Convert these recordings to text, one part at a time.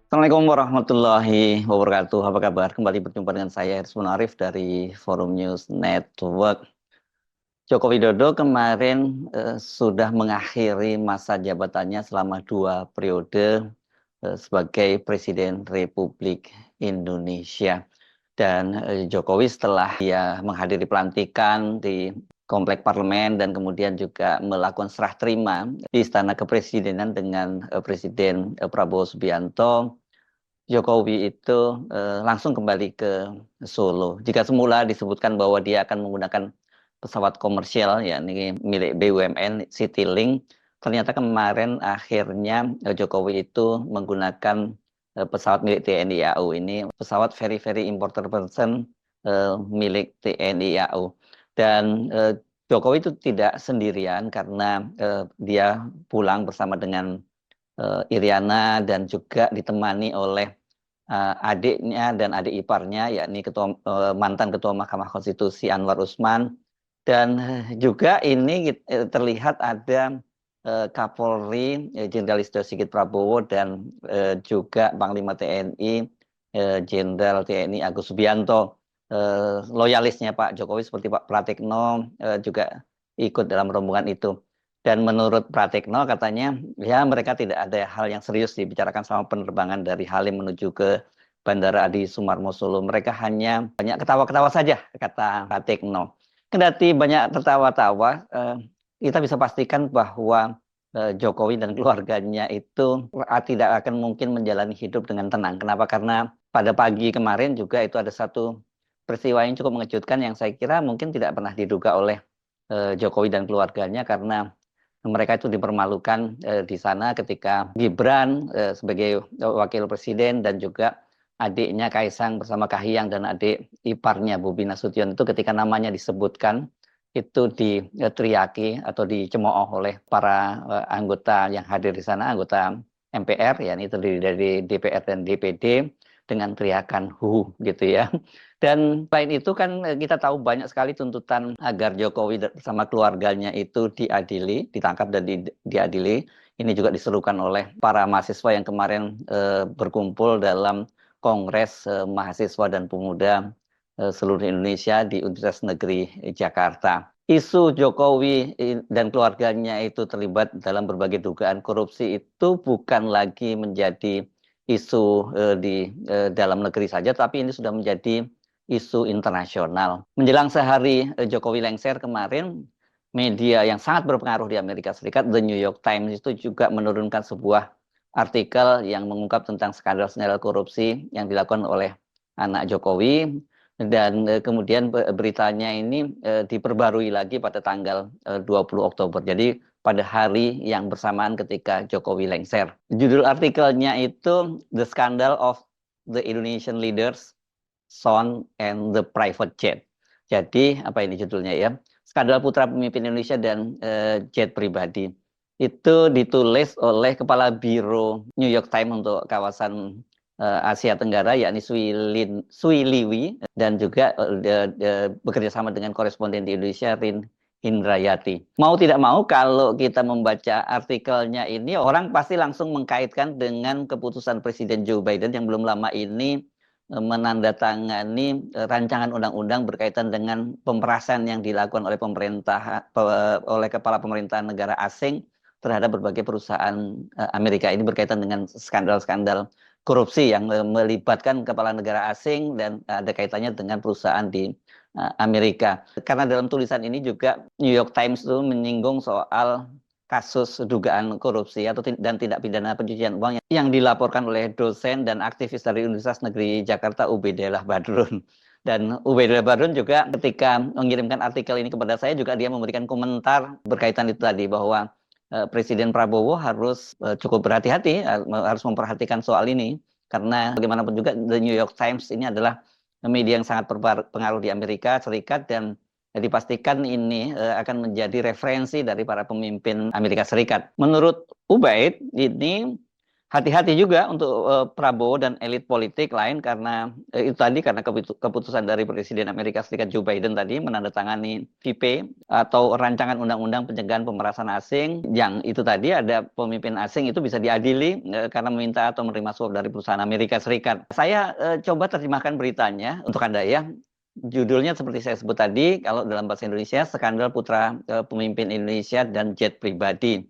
Assalamualaikum warahmatullahi wabarakatuh. Apa kabar? Kembali berjumpa dengan saya, Irsman Arif dari Forum News Network. Joko Widodo kemarin sudah mengakhiri masa jabatannya selama 2 periode sebagai Presiden Republik Indonesia. Dan Jokowi setelah dia menghadiri pelantikan di Komplek Parlemen dan kemudian juga melakukan serah terima di Istana Kepresidenan dengan Presiden Prabowo Subianto. Jokowi itu langsung kembali ke Solo. Jika semula disebutkan bahwa dia akan menggunakan pesawat komersial, yakni milik BUMN Citylink, ternyata kemarin akhirnya Jokowi itu menggunakan pesawat milik TNI AU. Ini pesawat very imported person milik TNI AU. Dan Jokowi itu tidak sendirian karena dia pulang bersama dengan Iriana dan juga ditemani oleh adiknya dan adik iparnya, yakni mantan Ketua Mahkamah Konstitusi Anwar Usman. Dan juga ini terlihat ada Kapolri Jenderal Listio Sigit Prabowo dan juga Panglima TNI Jenderal TNI Agus Subianto. Loyalisnya Pak Jokowi seperti Pak Pratikno juga ikut dalam rombongan itu. Dan menurut Pratikno katanya ya mereka tidak ada hal yang serius dibicarakan sama penerbangan dari Halim menuju ke Bandara Adi Sumarmo Solo. Mereka hanya banyak ketawa-ketawa saja, kata Pratikno. Kendati banyak tertawa-tawa, kita bisa pastikan bahwa Jokowi dan keluarganya itu tidak akan mungkin menjalani hidup dengan tenang. Kenapa? Karena pada pagi kemarin juga itu ada satu peristiwa yang cukup mengejutkan yang saya kira mungkin tidak pernah diduga oleh Jokowi dan keluarganya, karena mereka itu dipermalukan di sana ketika Gibran sebagai wakil presiden dan juga adiknya Kaisang bersama Kahiyang dan adik iparnya Bobi Nasution itu ketika namanya disebutkan itu diteriaki atau dicemooh oleh para anggota yang hadir di sana, anggota MPR, ya ini terdiri dari DPR dan DPD dengan teriakan hu gitu ya. Dan selain itu kan kita tahu banyak sekali tuntutan agar Jokowi bersama keluarganya itu diadili, ditangkap dan diadili. Ini juga diserukan oleh para mahasiswa yang kemarin berkumpul dalam Kongres Mahasiswa dan Pemuda seluruh Indonesia di Universitas Negeri Jakarta. Isu Jokowi dan keluarganya itu terlibat dalam berbagai dugaan korupsi itu bukan lagi menjadi isu di dalam negeri saja, tapi ini sudah menjadi isu internasional. Menjelang sehari Jokowi lengser kemarin, media yang sangat berpengaruh di Amerika Serikat, The New York Times, itu juga menurunkan sebuah artikel yang mengungkap tentang skandal-skandal korupsi yang dilakukan oleh anak Jokowi. Dan kemudian beritanya ini diperbarui lagi pada tanggal 20 Oktober. Jadi pada hari yang bersamaan ketika Jokowi lengser. Judul artikelnya itu The Scandal of the Indonesian Leaders, Son and the Private Jet. Jadi apa ini judulnya ya? Skandal putra pemimpin Indonesia dan jet pribadi. Itu ditulis oleh Kepala Biro New York Times untuk kawasan Asia Tenggara, yakni Sui Liwi, dan juga bekerja sama dengan koresponden di Indonesia Rin Indrayati. Mau tidak mau kalau kita membaca artikelnya ini, orang pasti langsung mengkaitkan dengan keputusan Presiden Joe Biden yang belum lama ini menandatangani rancangan undang-undang berkaitan dengan pemerasan yang dilakukan oleh pemerintah oleh kepala pemerintahan negara asing terhadap berbagai perusahaan Amerika. Ini berkaitan dengan skandal-skandal korupsi yang melibatkan kepala negara asing dan ada kaitannya dengan perusahaan di Amerika. Karena dalam tulisan ini juga New York Times itu menyinggung soal kasus dugaan korupsi dan tindak pidana pencucian uang yang dilaporkan oleh dosen dan aktivis dari Universitas Negeri Jakarta Ubedillah Badrun. Dan Ubedillah Badrun juga ketika mengirimkan artikel ini kepada saya juga dia memberikan komentar berkaitan itu tadi, bahwa Presiden Prabowo harus cukup berhati-hati, harus memperhatikan soal ini, karena bagaimanapun juga The New York Times ini adalah media yang sangat berpengaruh di Amerika Serikat, dan dipastikan ini akan menjadi referensi dari para pemimpin Amerika Serikat. Menurut Ubaid, ini hati-hati juga untuk Prabowo dan elit politik lain karena itu tadi karena keputusan dari Presiden Amerika Serikat Joe Biden tadi menandatangani VP atau rancangan undang-undang pencegahan pemerasan asing yang itu tadi ada pemimpin asing itu bisa diadili karena meminta atau menerima suap dari perusahaan Amerika Serikat. Saya coba terjemahkan beritanya untuk Anda ya. Judulnya seperti saya sebut tadi, kalau dalam bahasa Indonesia, skandal putra pemimpin Indonesia dan jet pribadi.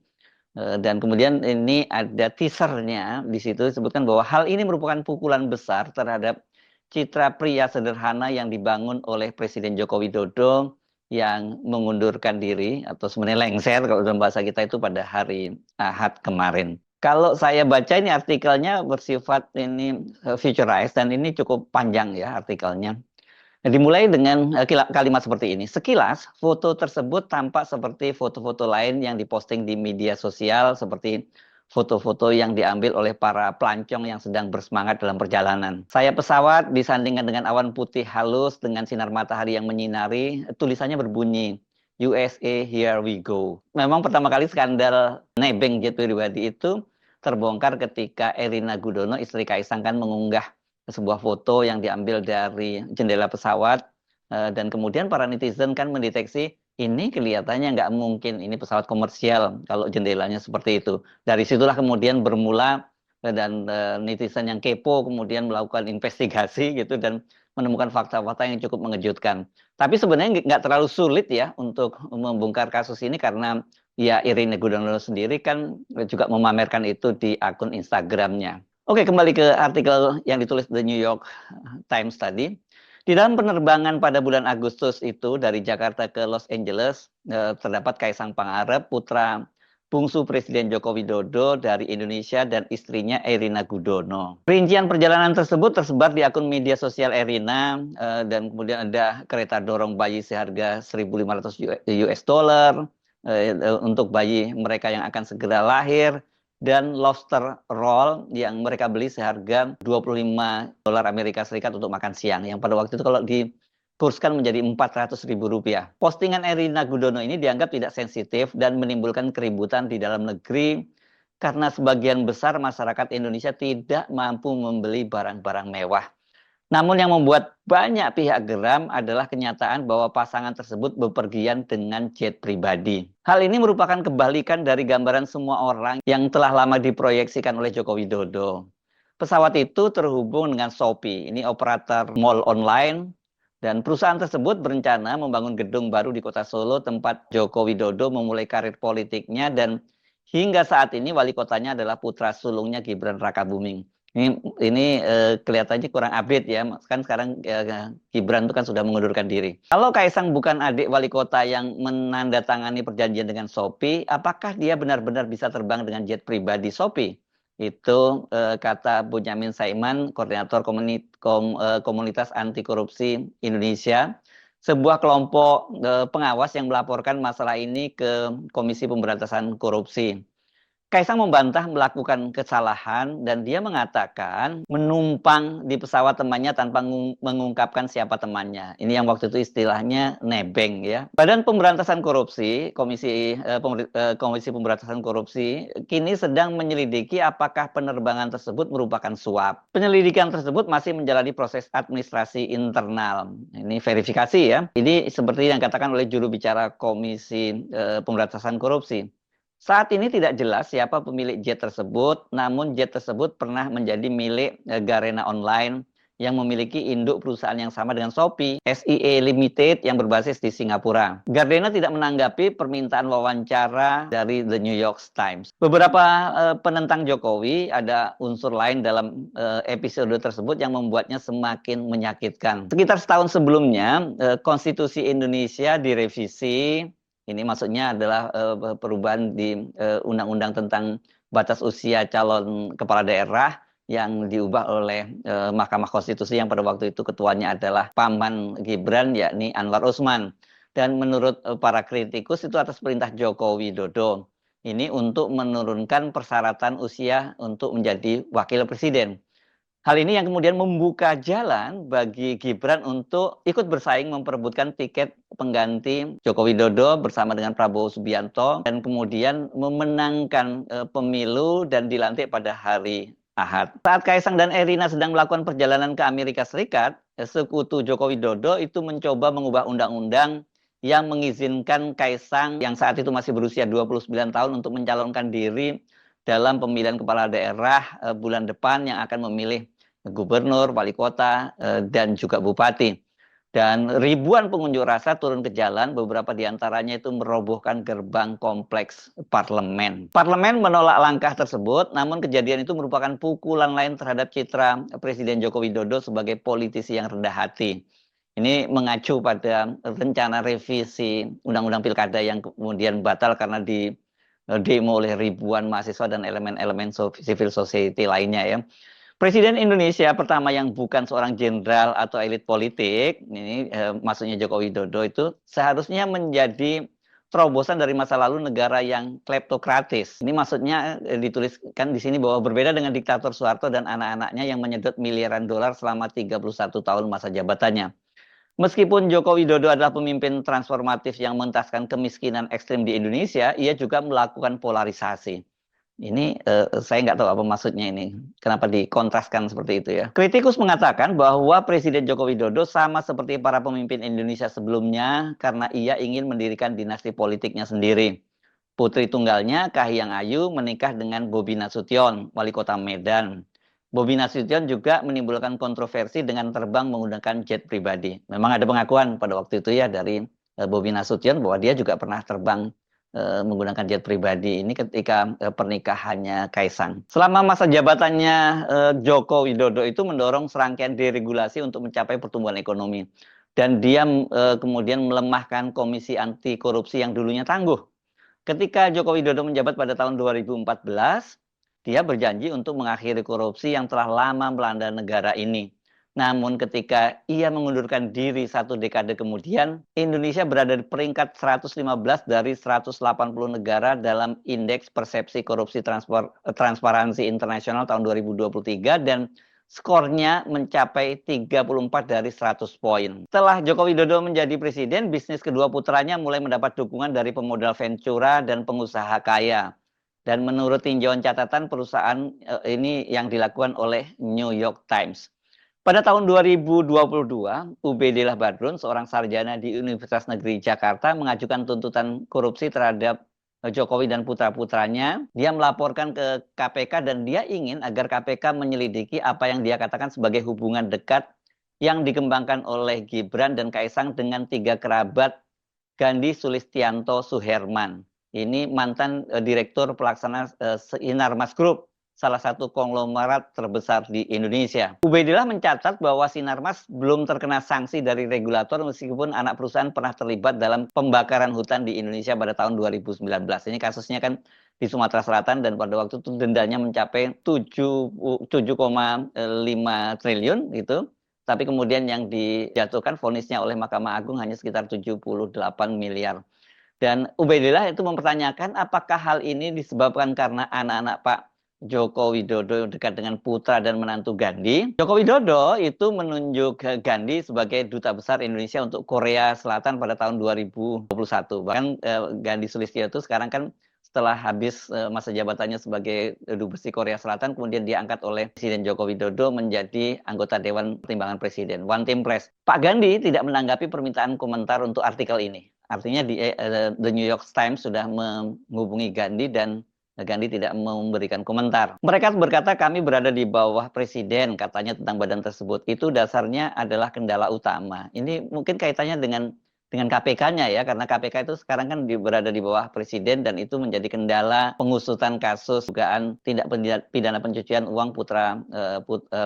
Dan kemudian ini ada teasernya di situ disebutkan bahwa hal ini merupakan pukulan besar terhadap citra pria sederhana yang dibangun oleh Presiden Joko Widodo yang mengundurkan diri atau sebenarnya lengser kalau dalam bahasa kita itu pada hari Ahad kemarin. Kalau saya baca ini artikelnya bersifat ini futurized dan ini cukup panjang ya artikelnya. Nah, dimulai dengan kalimat seperti ini. Sekilas, foto tersebut tampak seperti foto-foto lain yang diposting di media sosial, seperti foto-foto yang diambil oleh para pelancong yang sedang bersemangat dalam perjalanan. Sayap pesawat disandingkan dengan awan putih halus dengan sinar matahari yang menyinari, tulisannya berbunyi, USA, here we go. Memang pertama kali skandal nebeng jet pribadi itu terbongkar ketika Erina Gudono, istri Kaisang kan mengunggah sebuah foto yang diambil dari jendela pesawat dan kemudian para netizen kan mendeteksi ini kelihatannya nggak mungkin ini pesawat komersial kalau jendelanya seperti itu. Dari situlah kemudian bermula dan netizen yang kepo kemudian melakukan investigasi gitu dan menemukan fakta-fakta yang cukup mengejutkan. Tapi sebenarnya nggak terlalu sulit ya untuk membongkar kasus ini karena ya Irina Gudono sendiri kan juga memamerkan itu di akun Instagramnya. Oke, kembali ke artikel yang ditulis The New York Times tadi. Di dalam penerbangan pada bulan Agustus itu dari Jakarta ke Los Angeles, terdapat Kaisang Pangarep, putra bungsu Presiden Joko Widodo dari Indonesia dan istrinya Erina Gudono. Rincian perjalanan tersebut tersebar di akun media sosial Erina dan kemudian ada kereta dorong bayi seharga 1.500 US dollar untuk bayi mereka yang akan segera lahir dan lobster roll yang mereka beli seharga 25 dolar Amerika Serikat untuk makan siang. Yang pada waktu itu kalau dikurskan menjadi 400.000 rupiah. Postingan Erina Gudono ini dianggap tidak sensitif dan menimbulkan keributan di dalam negeri karena sebagian besar masyarakat Indonesia tidak mampu membeli barang-barang mewah. Namun yang membuat banyak pihak geram adalah kenyataan bahwa pasangan tersebut bepergian dengan jet pribadi. Hal ini merupakan kebalikan dari gambaran semua orang yang telah lama diproyeksikan oleh Joko Widodo. Pesawat itu terhubung dengan Shopee, ini operator mall online, dan perusahaan tersebut berencana membangun gedung baru di kota Solo tempat Joko Widodo memulai karir politiknya dan hingga saat ini wali kotanya adalah putra sulungnya Gibran Rakabuming. Ini kelihatannya kurang update ya, kan sekarang Gibran itu kan sudah mengundurkan diri. Kalau Kaisang bukan adik wali kota yang menandatangani perjanjian dengan Shopee, apakah dia benar-benar bisa terbang dengan jet pribadi Shopee? Itu kata Bonyamin Saiman, koordinator komunitas anti korupsi Indonesia, sebuah kelompok pengawas yang melaporkan masalah ini ke Komisi Pemberantasan Korupsi. Kaisang membantah melakukan kesalahan dan dia mengatakan menumpang di pesawat temannya tanpa mengungkapkan siapa temannya. Ini yang waktu itu istilahnya nebeng ya. Badan Pemberantasan Korupsi, Komisi Pemberantasan Korupsi kini sedang menyelidiki apakah penerbangan tersebut merupakan suap. Penyelidikan tersebut masih menjalani proses administrasi internal. Ini verifikasi ya. Ini seperti yang dikatakan oleh juru bicara Komisi Pemberantasan Korupsi. Saat ini tidak jelas siapa pemilik jet tersebut, namun jet tersebut pernah menjadi milik Garena Online yang memiliki induk perusahaan yang sama dengan Shopee, SIE Limited yang berbasis di Singapura. Garena tidak menanggapi permintaan wawancara dari The New York Times. Beberapa penentang Jokowi ada unsur lain dalam episode tersebut yang membuatnya semakin menyakitkan. Sekitar setahun sebelumnya, Konstitusi Indonesia direvisi. Ini maksudnya adalah perubahan di undang-undang tentang batas usia calon kepala daerah yang diubah oleh Mahkamah Konstitusi yang pada waktu itu ketuanya adalah paman Gibran yakni Anwar Usman. Dan menurut para kritikus itu atas perintah Joko Widodo. Ini untuk menurunkan persyaratan usia untuk menjadi wakil presiden. Hal ini yang kemudian membuka jalan bagi Gibran untuk ikut bersaing memperebutkan tiket pengganti Joko Widodo bersama dengan Prabowo Subianto dan kemudian memenangkan pemilu dan dilantik pada hari Ahad. Saat Kaisang dan Erina sedang melakukan perjalanan ke Amerika Serikat, sekutu Joko Widodo itu mencoba mengubah undang-undang yang mengizinkan Kaisang yang saat itu masih berusia 29 tahun untuk mencalonkan diri dalam pemilihan kepala daerah bulan depan yang akan memilih gubernur, wali kota, dan juga bupati. Dan ribuan pengunjuk rasa turun ke jalan, beberapa diantaranya itu merobohkan gerbang kompleks parlemen. Parlemen menolak langkah tersebut, namun kejadian itu merupakan pukulan lain terhadap citra Presiden Joko Widodo sebagai politisi yang rendah hati. Ini mengacu pada rencana revisi Undang-Undang Pilkada yang kemudian batal karena di demo oleh ribuan mahasiswa dan elemen-elemen civil society lainnya ya. Presiden Indonesia pertama yang bukan seorang jenderal atau elit politik, ini maksudnya Joko Widodo itu seharusnya menjadi terobosan dari masa lalu negara yang kleptokratis. Ini maksudnya dituliskan di sini bahwa berbeda dengan diktator Soeharto dan anak-anaknya yang menyedot miliaran dolar selama 31 tahun masa jabatannya. Meskipun Joko Widodo adalah pemimpin transformatif yang mengentaskan kemiskinan ekstrim di Indonesia, ia juga melakukan polarisasi. Ini saya nggak tahu apa maksudnya ini. Kenapa dikontraskan seperti itu ya. Kritikus mengatakan bahwa Presiden Joko Widodo sama seperti para pemimpin Indonesia sebelumnya karena ia ingin mendirikan dinasti politiknya sendiri. Putri tunggalnya Kahiyang Ayu menikah dengan Bobi Nasution, wali kota Medan. Bobi Nasution juga menimbulkan kontroversi dengan terbang menggunakan jet pribadi. Memang ada pengakuan pada waktu itu ya dari Bobi Nasution bahwa dia juga pernah terbang menggunakan jet pribadi ini ketika pernikahannya Kaisang. Selama masa jabatannya Joko Widodo itu mendorong serangkaian deregulasi untuk mencapai pertumbuhan ekonomi. Dan dia kemudian melemahkan Komisi Anti Korupsi yang dulunya tangguh. Ketika Joko Widodo menjabat pada tahun 2014, dia berjanji untuk mengakhiri korupsi yang telah lama melanda negara ini. Namun ketika ia mengundurkan diri satu dekade kemudian, Indonesia berada di peringkat 115 dari 180 negara dalam Indeks Persepsi Korupsi Transparansi Internasional tahun 2023 dan skornya mencapai 34 dari 100 poin. Setelah Joko Widodo menjadi presiden, bisnis kedua putranya mulai mendapat dukungan dari pemodal Ventura dan pengusaha kaya. Dan menurut tinjauan catatan perusahaan ini yang dilakukan oleh New York Times. Pada tahun 2022, Ubedillah Badrun, seorang sarjana di Universitas Negeri Jakarta, mengajukan tuntutan korupsi terhadap Jokowi dan putra-putranya. Dia melaporkan ke KPK dan dia ingin agar KPK menyelidiki apa yang dia katakan sebagai hubungan dekat yang dikembangkan oleh Gibran dan Kaisang dengan 3 kerabat Gandhi Sulistianto Suherman. Ini mantan direktur pelaksana Sinarmas Group, salah satu konglomerat terbesar di Indonesia. Ubedillah mencatat bahwa Sinarmas belum terkena sanksi dari regulator meskipun anak perusahaan pernah terlibat dalam pembakaran hutan di Indonesia pada tahun 2019. Ini kasusnya kan di Sumatera Selatan dan pada waktu itu dendanya mencapai 7,5 triliun gitu. Tapi kemudian yang dijatuhkan vonisnya oleh Mahkamah Agung hanya sekitar 78 miliar. Dan Ubedillah itu mempertanyakan apakah hal ini disebabkan karena anak-anak Pak Joko Widodo dekat dengan putra dan menantu Gandhi. Joko Widodo itu menunjuk Gandhi sebagai duta besar Indonesia untuk Korea Selatan pada tahun 2021. Bahkan Gandhi Sulistianto sekarang kan setelah habis masa jabatannya sebagai Dubes Korea Selatan, kemudian diangkat oleh Presiden Joko Widodo menjadi anggota Dewan Pertimbangan Presiden, One Team Press. Pak Gandhi tidak menanggapi permintaan komentar untuk artikel ini. Artinya The New York Times sudah menghubungi Gandhi dan Gandhi tidak memberikan komentar. Mereka berkata kami berada di bawah presiden, katanya tentang badan tersebut. Itu dasarnya adalah kendala utama. Ini mungkin kaitannya dengan KPK-nya ya, karena KPK itu sekarang kan berada di bawah presiden dan itu menjadi kendala pengusutan kasus dugaan tindak pidana pencucian uang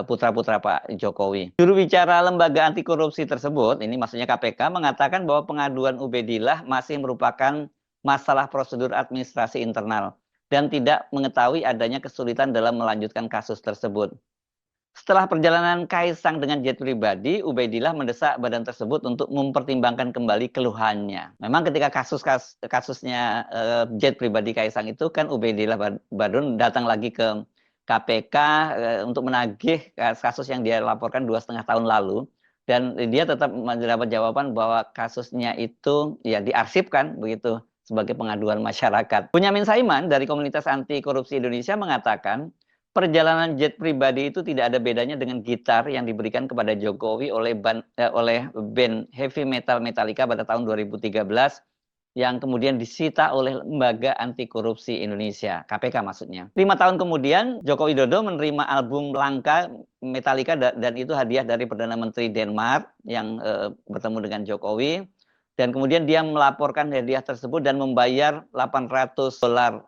putra-putra Pak Jokowi. Juru bicara lembaga anti korupsi tersebut, ini maksudnya KPK, mengatakan bahwa pengaduan Ubedillah masih merupakan masalah prosedur administrasi internal dan tidak mengetahui adanya kesulitan dalam melanjutkan kasus tersebut. Setelah perjalanan Kaisang dengan jet pribadi, Ubedillah mendesak badan tersebut untuk mempertimbangkan kembali keluhannya. Memang ketika kasusnya jet pribadi Kaisang itu kan Ubedillah Badrun datang lagi ke KPK untuk menagih kasus yang dia laporkan 2,5 tahun lalu, dan dia tetap mendapat jawaban bahwa kasusnya itu ya diarsipkan begitu sebagai pengaduan masyarakat. Bunyamin Saiman dari Komunitas Anti Korupsi Indonesia mengatakan perjalanan jet pribadi itu tidak ada bedanya dengan gitar yang diberikan kepada Jokowi oleh band heavy metal Metallica pada tahun 2013 yang kemudian disita oleh Lembaga Anti Korupsi Indonesia, KPK maksudnya. 5 tahun kemudian, Joko Widodo menerima album langka Metallica dan itu hadiah dari Perdana Menteri Denmark yang bertemu dengan Jokowi. Dan kemudian dia melaporkan hadiah tersebut dan membayar $800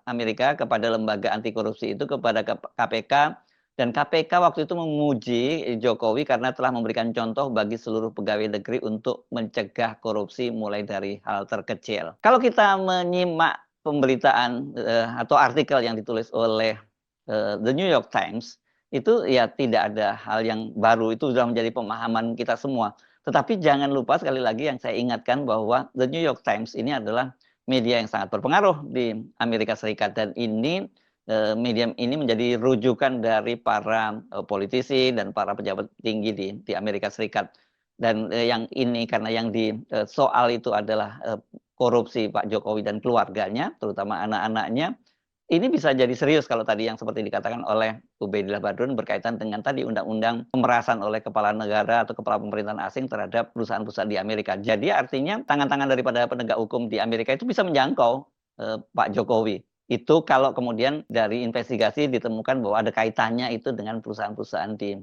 Amerika kepada lembaga anti korupsi itu kepada KPK. Dan KPK waktu itu memuji Jokowi karena telah memberikan contoh bagi seluruh pegawai negeri untuk mencegah korupsi mulai dari hal terkecil. Kalau kita menyimak pemberitaan atau artikel yang ditulis oleh The New York Times, itu ya tidak ada hal yang baru, itu sudah menjadi pemahaman kita semua. Tetapi jangan lupa sekali lagi yang saya ingatkan bahwa The New York Times ini adalah media yang sangat berpengaruh di Amerika Serikat, dan ini media ini menjadi rujukan dari para politisi dan para pejabat tinggi di Amerika Serikat. Dan yang ini karena yang soal itu adalah korupsi Pak Jokowi dan keluarganya, terutama anak-anaknya. Ini bisa jadi serius kalau tadi yang seperti dikatakan oleh Ubaidillah Badrun berkaitan dengan tadi undang-undang pemerasan oleh kepala negara atau kepala pemerintahan asing terhadap perusahaan-perusahaan di Amerika. Jadi artinya tangan-tangan daripada penegak hukum di Amerika itu bisa menjangkau Pak Jokowi. Itu kalau kemudian dari investigasi ditemukan bahwa ada kaitannya itu dengan perusahaan-perusahaan di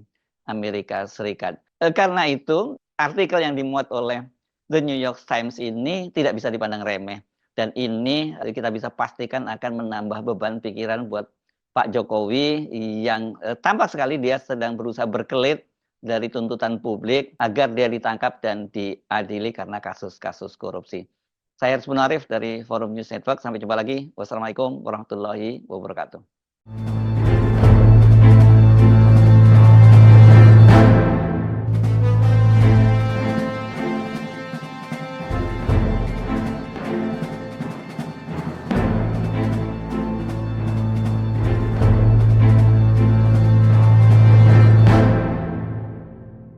Amerika Serikat. Karena itu artikel yang dimuat oleh The New York Times ini tidak bisa dipandang remeh. Dan ini kita bisa pastikan akan menambah beban pikiran buat Pak Jokowi yang tampak sekali dia sedang berusaha berkelit dari tuntutan publik agar dia ditangkap dan diadili karena kasus-kasus korupsi. Saya Haris Munarif dari Forum News Network. Sampai jumpa lagi. Wassalamualaikum warahmatullahi wabarakatuh.